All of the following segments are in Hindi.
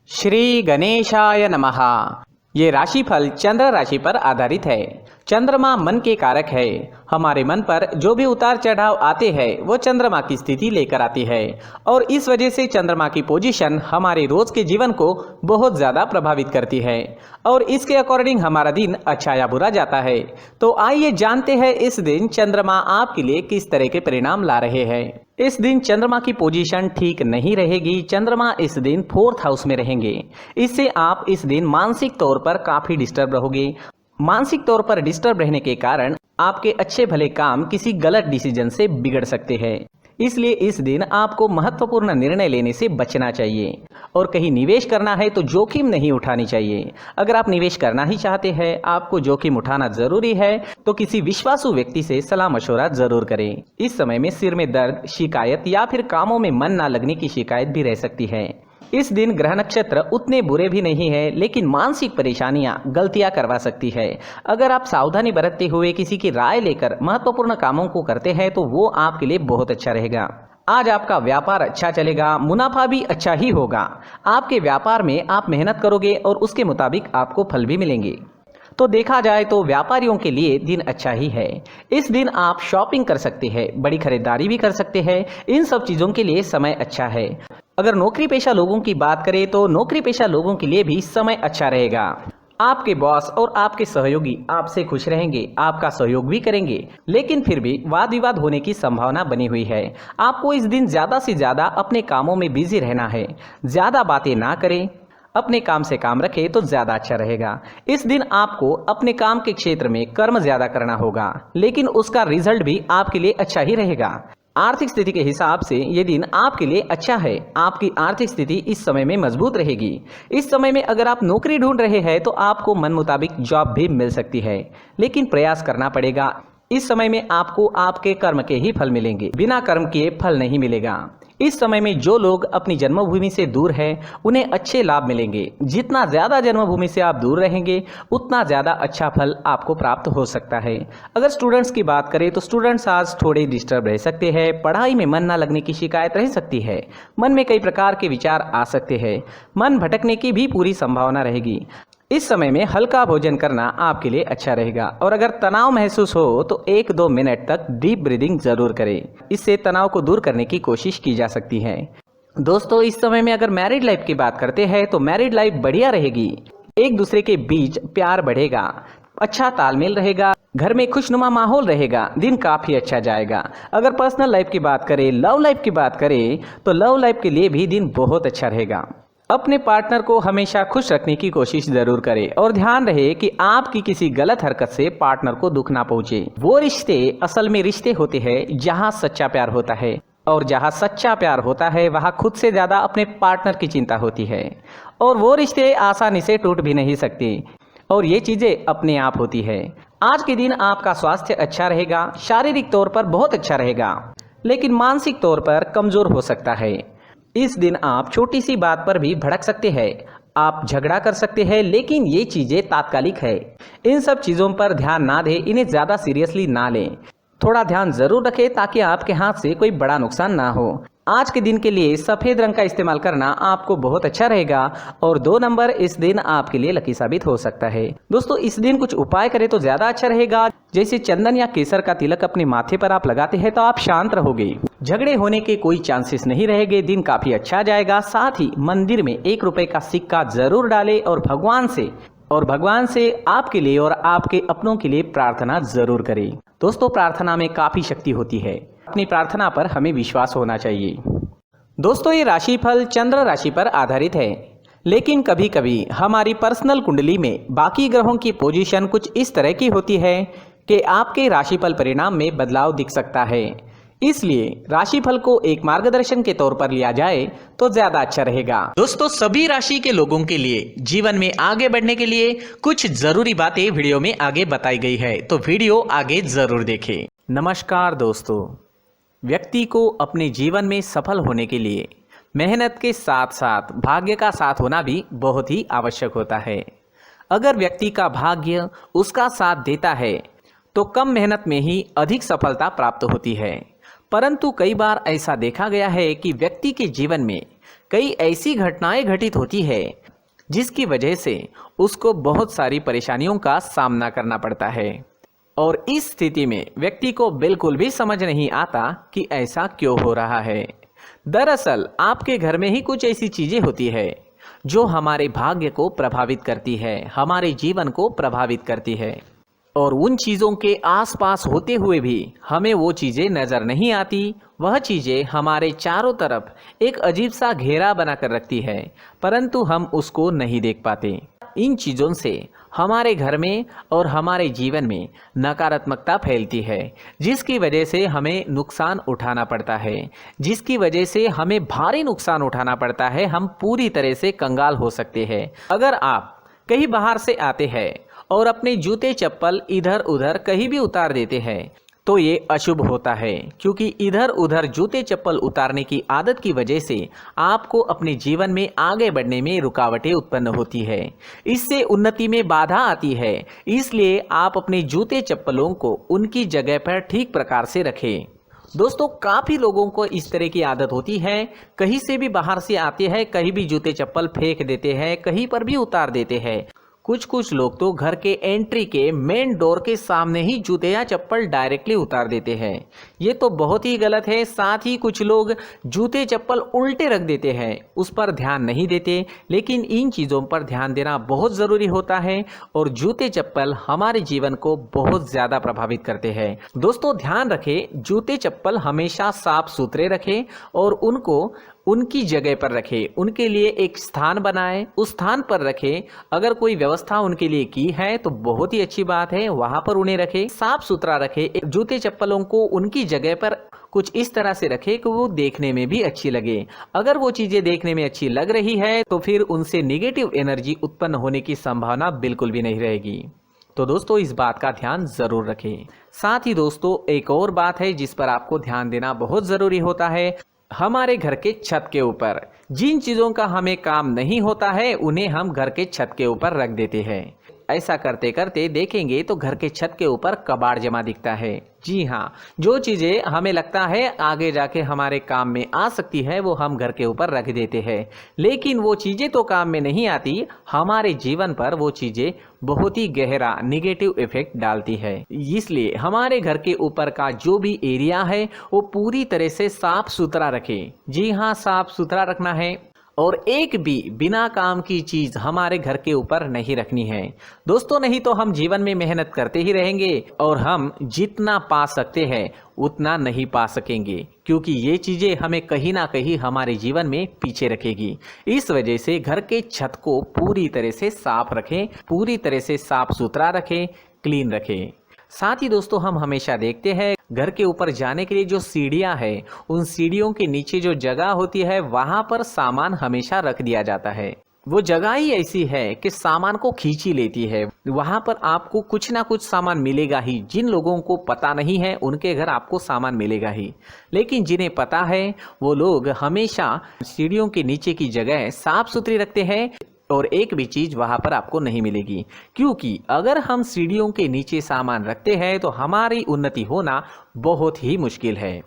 श्री गणेशाय नमः। ये राशिफल चंद्र राशि पर आधारित है। चंद्रमा मन के कारक है। हमारे मन पर जो भी उतार चढ़ाव आते हैं वो चंद्रमा की स्थिति लेकर आती है और इस वजह से चंद्रमा की पोजीशन हमारे रोज के जीवन को बहुत ज़्यादा प्रभावित करती है और इसके अकॉर्डिंग हमारा दिन अच्छा या बुरा जाता है। तो आइए जानते हैं इस दिन चंद्रमा आपके लिए किस तरह के परिणाम ला रहे हैं। इस दिन चंद्रमा की पोजीशन ठीक नहीं रहेगी। चंद्रमा इस दिन 4th हाउस में रहेंगे। इससे आप इस दिन मानसिक तौर पर काफ़ी डिस्टर्ब रहोगे। मानसिक तौर पर डिस्टर्ब रहने के कारण आपके अच्छे भले काम किसी गलत डिसीजन से बिगड़ सकते हैं। इसलिए इस दिन आपको महत्वपूर्ण निर्णय लेने से बचना चाहिए और कहीं निवेश करना है तो जोखिम नहीं उठानी चाहिए। अगर आप निवेश करना ही चाहते हैं, आपको जोखिम उठाना जरूरी है तो किसी विश्वासु व्यक्ति से सलाह मशवरा जरूर करें। इस समय में सिर में दर्द, शिकायत या फिर कामों में मन ना लगने की शिकायत भी रह सकती है। इस दिन ग्रह नक्षत्र उतने बुरे भी नहीं है, लेकिन मानसिक परेशानियां गलतियां करवा सकती है। अगर आप सावधानी बरतते हुए किसी की राय लेकर महत्वपूर्ण कामों को करते हैं तो वो आपके लिए बहुत अच्छा रहेगा। आज आपका व्यापार अच्छा चलेगा, मुनाफा भी अच्छा ही होगा। आपके व्यापार में आप मेहनत करोगे और उसके मुताबिक आपको फल भी मिलेंगे। तो देखा जाए तो व्यापारियों के लिए दिन अच्छा ही है। इस दिन आप शॉपिंग कर सकते हैं, बड़ी खरीदारी भी कर सकते हैं। इन सब चीज़ों के लिए समय अच्छा है। अगर नौकरी पेशा लोगों की बात करें तो नौकरी पेशा लोगों के लिए भी समय अच्छा रहेगा। आपके बॉस और आपके सहयोगी आपसे खुश रहेंगे, आपका सहयोग भी करेंगे, लेकिन फिर भी वाद विवाद होने की संभावना बनी हुई है। आपको इस दिन ज़्यादा से ज़्यादा अपने कामों में बिजी रहना है। ज़्यादा बातें ना करें, अपने काम से काम रखें तो ज़्यादा अच्छा रहेगा। इस दिन आपको अपने काम के क्षेत्र में कर्म ज़्यादा करना होगा, लेकिन उसका रिजल्ट भी आपके लिए अच्छा ही रहेगा। आर्थिक स्थिति के हिसाब से ये दिन आपके लिए अच्छा है। आपकी आर्थिक स्थिति इस समय में मजबूत रहेगी। इस समय में अगर आप नौकरी ढूंढ रहे हैं तो आपको मन मुताबिक जॉब भी मिल सकती है, लेकिन प्रयास करना पड़ेगा। इस समय में आपको आपके कर्म के ही फल मिलेंगे, बिना कर्म किए फल नहीं मिलेगा। इस समय में जो लोग अपनी जन्मभूमि से दूर हैं उन्हें अच्छे लाभ मिलेंगे। जितना ज़्यादा जन्मभूमि से आप दूर रहेंगे उतना ज़्यादा अच्छा फल आपको प्राप्त हो सकता है। अगर स्टूडेंट्स की बात करें तो स्टूडेंट्स आज थोड़े डिस्टर्ब रह सकते हैं। पढ़ाई में मन ना लगने की शिकायत रह सकती है। मन में कई प्रकार के विचार आ सकते हैं। मन भटकने की भी पूरी संभावना रहेगी। इस समय में हल्का भोजन करना आपके लिए अच्छा रहेगा और अगर तनाव महसूस हो तो 1-2 मिनट तक डीप ब्रीदिंग जरूर करें। इससे तनाव को दूर करने की कोशिश की जा सकती है। दोस्तों, इस समय में अगर मैरिड लाइफ की बात करते हैं तो मैरिड लाइफ बढ़िया रहेगी। एक दूसरे के बीच प्यार बढ़ेगा, अच्छा तालमेल रहेगा, घर में खुशनुमा माहौल रहेगा, दिन काफ़ी अच्छा जाएगा। अगर पर्सनल लाइफ की बात करें, लव लाइफ की बात करें तो लव लाइफ के लिए भी दिन बहुत अच्छा रहेगा। अपने पार्टनर को हमेशा खुश रखने की कोशिश जरूर करें और ध्यान रहे कि आपकी किसी गलत हरकत से पार्टनर को दुख ना पहुंचे। वो रिश्ते असल में रिश्ते होते हैं जहां सच्चा प्यार होता है और जहां सच्चा प्यार होता है वहां खुद से ज़्यादा अपने पार्टनर की चिंता होती है और वो रिश्ते आसानी से टूट भी नहीं सकते और ये चीज़ें अपने आप होती है। आज के दिन आपका स्वास्थ्य अच्छा रहेगा, शारीरिक तौर पर बहुत अच्छा रहेगा, लेकिन मानसिक तौर पर कमज़ोर हो सकता है। इस दिन आप छोटी सी बात पर भी भड़क सकते हैं। आप झगड़ा कर सकते हैं, लेकिन ये चीज़ें तात्कालिक है। इन सब चीज़ों पर ध्यान ना दें, इन्हें ज़्यादा सीरियसली ना लें। थोड़ा ध्यान जरूर रखें ताकि आपके हाथ से कोई बड़ा नुकसान ना हो। आज के दिन के लिए सफ़ेद रंग का इस्तेमाल करना आपको बहुत अच्छा रहेगा और 2 नंबर इस दिन आपके लिए लकी साबित हो सकता है। दोस्तों, इस दिन कुछ उपाय करें तो ज़्यादा अच्छा रहेगा। जैसे चंदन या केसर का तिलक अपने माथे पर आप लगाते हैं तो आप शांत रहोगे। झगड़े होने के कोई चांसेस नहीं रहेंगे। दिन काफ़ी अच्छा जाएगा। साथ ही मंदिर में 1 रुपए का सिक्का जरूर डालें और भगवान से आपके लिए और आपके अपनों के लिए प्रार्थना जरूर करें। दोस्तों, प्रार्थना में काफ़ी शक्ति होती है। अपनी प्रार्थना पर हमें विश्वास होना चाहिए। दोस्तों, ये राशिफल चंद्र राशि पर आधारित है, लेकिन कभी कभी हमारी पर्सनल कुंडली में बाकी ग्रहों की पोजीशन कुछ इस तरह की होती है कि आपके राशिफल परिणाम में बदलाव दिख सकता है। इसलिए राशिफल को एक मार्गदर्शन के तौर पर लिया जाए तो ज्यादा अच्छा रहेगा। दोस्तों, सभी राशि के लोगों के लिए जीवन में आगे बढ़ने के लिए कुछ जरूरी बातें वीडियो में आगे बताई गई है, तो वीडियो आगे जरूर देखें। नमस्कार दोस्तों, व्यक्ति को अपने जीवन में सफल होने के लिए मेहनत के साथ साथ भाग्य का साथ होना भी बहुत ही आवश्यक होता है। अगर व्यक्ति का भाग्य उसका साथ देता है तो कम मेहनत में ही अधिक सफलता प्राप्त होती है, परंतु कई बार ऐसा देखा गया है कि व्यक्ति के जीवन में कई ऐसी घटनाएं घटित होती है जिसकी वजह से उसको बहुत सारी परेशानियों का सामना करना पड़ता है और इस स्थिति में व्यक्ति को बिल्कुल भी समझ नहीं आता कि ऐसा क्यों हो रहा है। दरअसल आपके घर में ही कुछ ऐसी चीजें होती है जो हमारे भाग्य को प्रभावित करती है, हमारे जीवन को प्रभावित करती है और उन चीज़ों के आसपास होते हुए भी हमें वो चीज़ें नज़र नहीं आती। वह चीज़ें हमारे चारों तरफ एक अजीब सा घेरा बनाकर रखती है, परंतु हम उसको नहीं देख पाते। इन चीज़ों से हमारे घर में और हमारे जीवन में नकारात्मकता फैलती है, जिसकी वजह से हमें नुकसान उठाना पड़ता है, जिसकी वजह से हमें भारी नुकसान उठाना पड़ता है। हम पूरी तरह से कंगाल हो सकते हैं। अगर आप कहीं बाहर से आते हैं और अपने जूते चप्पल इधर उधर कहीं भी उतार देते हैं तो ये अशुभ होता है, क्योंकि इधर उधर जूते चप्पल उतारने की आदत की वजह से आपको अपने जीवन में आगे बढ़ने में रुकावटें उत्पन्न होती है, इससे उन्नति में बाधा आती है। इसलिए आप अपने जूते चप्पलों को उनकी जगह पर ठीक प्रकार से रखें। दोस्तों, काफ़ी लोगों को इस तरह की आदत होती है, कहीं से भी बाहर से आते हैं, कहीं भी जूते चप्पल फेंक देते हैं, कहीं पर भी उतार देते हैं। कुछ लोग तो घर के एंट्री के मेन डोर के सामने ही जूते या चप्पल डायरेक्टली उतार देते हैं। ये तो बहुत ही गलत है। साथ ही कुछ लोग जूते चप्पल उल्टे रख देते हैं, उस पर ध्यान नहीं देते। लेकिन इन चीज़ों पर ध्यान देना बहुत ज़रूरी होता है और जूते चप्पल हमारे जीवन को बहुत ज़्यादा प्रभावित करते हैं। दोस्तों, ध्यान रखें, जूते चप्पल हमेशा साफ सुथरे रखें और उनको उनकी जगह पर रखें। उनके लिए एक स्थान बनाएं, उस स्थान पर रखें। अगर कोई व्यवस्था उनके लिए की है तो बहुत ही अच्छी बात है, वहां पर उन्हें रखें, साफ सुथरा रखें। जूते चप्पलों को उनकी जगह पर कुछ इस तरह से रखें कि वो देखने में भी अच्छी लगे। अगर वो चीजें देखने में अच्छी लग रही है तो फिर उनसे नेगेटिव एनर्जी उत्पन्न होने की संभावना बिल्कुल भी नहीं रहेगी। तो दोस्तों, इस बात का ध्यान जरूर रखें। साथ ही दोस्तों, एक और बात है जिस पर आपको ध्यान देना बहुत जरूरी होता है। हमारे घर के छत के ऊपर जिन चीज़ों का हमें काम नहीं होता है उन्हें हम घर के छत के ऊपर रख देते हैं। ऐसा करते करते देखेंगे तो घर के छत के ऊपर कबाड़ जमा दिखता है। जी हाँ, जो चीज़ें हमें लगता है आगे जाके हमारे काम में आ सकती है वो हम घर के ऊपर रख देते हैं, लेकिन वो चीज़ें तो काम में नहीं आती, हमारे जीवन पर वो चीज़ें बहुत ही गहरा निगेटिव इफेक्ट डालती है। इसलिए हमारे घर के ऊपर का जो भी एरिया है वो पूरी तरह से साफ सुथरा रखें। जी हाँ, साफ सुथरा रखना है और एक भी बिना काम की चीज हमारे घर के ऊपर नहीं रखनी है। दोस्तों, नहीं तो हम जीवन में मेहनत करते ही रहेंगे और हम जितना पा सकते हैं उतना नहीं पा सकेंगे, क्योंकि ये चीजें हमें कहीं ना कहीं हमारे जीवन में पीछे रखेगी। इस वजह से घर के छत को पूरी तरह से साफ रखें, पूरी तरह से साफ सुथरा रखें, क्लीन रखें। साथ ही दोस्तों, हम हमेशा देखते हैं घर के ऊपर जाने के लिए जो सीढ़ियां हैं, उन सीढ़ियों के नीचे जो जगह होती है वहां पर सामान हमेशा रख दिया जाता है। वो जगह ही ऐसी है कि सामान को खींच ही लेती है। वहां पर आपको कुछ ना कुछ सामान मिलेगा ही। जिन लोगों को पता नहीं है उनके घर आपको सामान मिलेगा ही, लेकिन जिन्हें पता है वो लोग हमेशा सीढ़ियों के नीचे की जगह साफ सुथरी रखते हैं और एक भी चीज वहां पर आपको नहीं मिलेगी, क्योंकि अगर हम सीढ़ियों के नीचे सामान रखते हैं तो हमारी उन्नति होना बहुत ही मुश्किल है।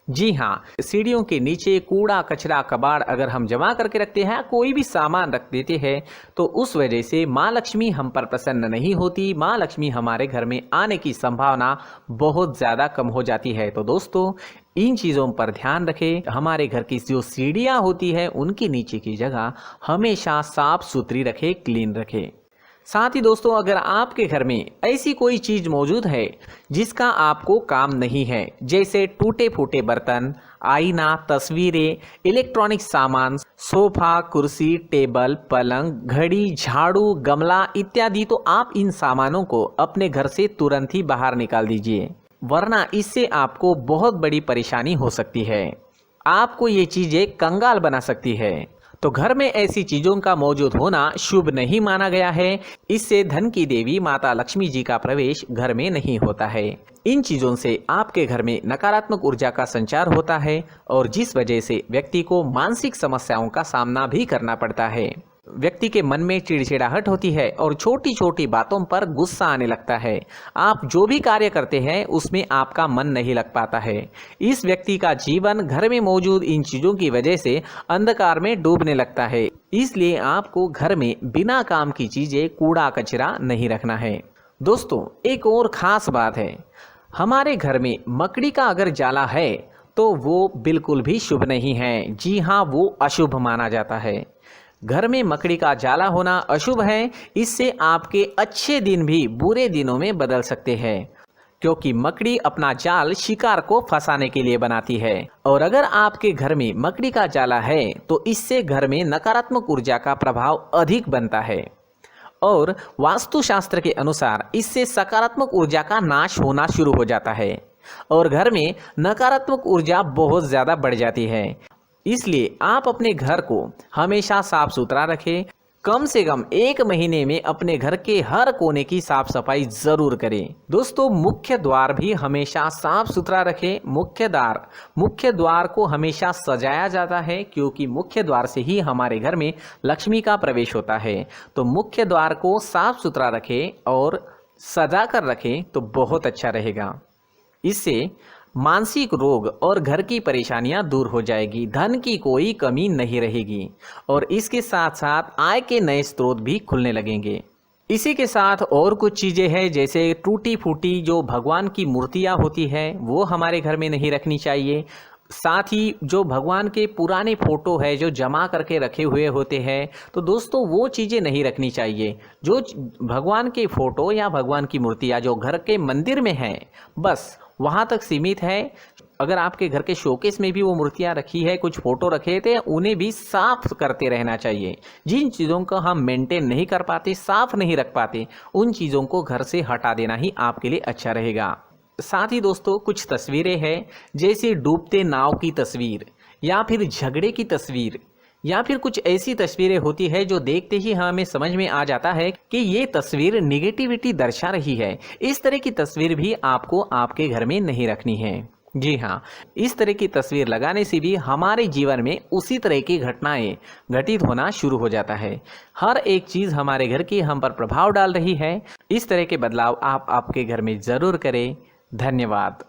जी हाँ, सीढ़ियों के नीचे कूड़ा कचरा कबाड़ अगर हम जमा करके रखते हैं, कोई भी सामान रख देते हैं, तो उस वजह से माँ लक्ष्मी हम पर प्रसन्न नहीं होती। माँ लक्ष्मी हमारे घर में आने की संभावना बहुत ज़्यादा कम हो जाती है। तो दोस्तों, इन चीज़ों पर ध्यान रखें। हमारे घर की जो सीढ़ियाँ होती है उनकी नीचे की जगह हमेशा साफ सुथरी रखें, क्लीन रखें। साथ ही दोस्तों, अगर आपके घर में ऐसी कोई चीज मौजूद है जिसका आपको काम नहीं है, जैसे टूटे फूटे बर्तन, आईना, तस्वीरें, इलेक्ट्रॉनिक सामान, सोफा, कुर्सी, टेबल, पलंग, घड़ी, झाड़ू, गमला इत्यादि, तो आप इन सामानों को अपने घर से तुरंत ही बाहर निकाल दीजिए, वरना इससे आपको बहुत बड़ी परेशानी हो सकती है। आपको ये चीजें कंगाल बना सकती है। तो घर में ऐसी चीजों का मौजूद होना शुभ नहीं माना गया है। इससे धन की देवी माता लक्ष्मी जी का प्रवेश घर में नहीं होता है। इन चीजों से आपके घर में नकारात्मक ऊर्जा का संचार होता है और जिस वजह से व्यक्ति को मानसिक समस्याओं का सामना भी करना पड़ता है। व्यक्ति के मन में चिड़चिड़ाहट होती है और छोटी छोटी बातों पर गुस्सा आने लगता है। आप जो भी कार्य करते हैं उसमें आपका मन नहीं लग पाता है। इस व्यक्ति का जीवन घर में मौजूद इन चीज़ों की वजह से अंधकार में डूबने लगता है। इसलिए आपको घर में बिना काम की चीज़ें, कूड़ा कचरा नहीं रखना है। दोस्तों, एक और ख़ास बात है, हमारे घर में मकड़ी का अगर जाला है तो वो बिल्कुल भी शुभ नहीं है। जी हाँ, वो अशुभ माना जाता है। घर में मकड़ी का जाला होना अशुभ है। इससे आपके अच्छे दिन भी बुरे दिनों में बदल सकते हैं, क्योंकि मकड़ी अपना जाल शिकार को फंसाने के लिए बनाती है। और अगर आपके घर में मकड़ी का जाला है तो इससे घर में नकारात्मक ऊर्जा का प्रभाव अधिक बनता है और वास्तुशास्त्र के अनुसार इससे सकारात्मक ऊर्जा का नाश होना शुरू हो जाता है और घर में नकारात्मक ऊर्जा बहुत ज़्यादा बढ़ जाती है। इसलिए आप अपने घर को हमेशा साफ सुथरा रखें। कम से कम 1 महीने में अपने घर के हर कोने की साफ सफाई जरूर करें। दोस्तों, मुख्य द्वार भी हमेशा साफ सुथरा रखें। मुख्य द्वार को हमेशा सजाया जाता है, क्योंकि मुख्य द्वार से ही हमारे घर में लक्ष्मी का प्रवेश होता है। तो मुख्य द्वार को साफ सुथरा रखें और सजा कर रखें तो बहुत अच्छा रहेगा। इससे मानसिक रोग और घर की परेशानियां दूर हो जाएगी, धन की कोई कमी नहीं रहेगी और इसके साथ साथ आय के नए स्रोत भी खुलने लगेंगे। इसी के साथ और कुछ चीज़ें हैं, जैसे टूटी फूटी जो भगवान की मूर्तियां होती है वो हमारे घर में नहीं रखनी चाहिए। साथ ही जो भगवान के पुराने फ़ोटो है जो जमा करके रखे हुए होते हैं, तो दोस्तों वो चीज़ें नहीं रखनी चाहिए। जो भगवान के फ़ोटो या भगवान की मूर्तियाँ जो घर के मंदिर में हैं, बस वहाँ तक सीमित है। अगर आपके घर के शोकेस में भी वो मूर्तियाँ रखी है, कुछ फ़ोटो रखे थे, उन्हें भी साफ़ करते रहना चाहिए। जिन चीज़ों को हम मेंटेन नहीं कर पाते, साफ़ नहीं रख पाते, उन चीज़ों को घर से हटा देना ही आपके लिए अच्छा रहेगा। साथ ही दोस्तों, कुछ तस्वीरें हैं, जैसे डूबते नाव की तस्वीर या फिर झगड़े की तस्वीर या फिर कुछ ऐसी तस्वीरें होती है जो देखते ही हमें समझ में आ जाता है कि ये तस्वीर निगेटिविटी दर्शा रही है। इस तरह की तस्वीर भी आपको आपके घर में नहीं रखनी है। जी हाँ, इस तरह की तस्वीर लगाने से भी हमारे जीवन में उसी तरह की घटनाएं घटित होना शुरू हो जाता है। हर एक चीज़ हमारे घर की हम पर प्रभाव डाल रही है। इस तरह के बदलाव आप आपके घर में ज़रूर करें। धन्यवाद।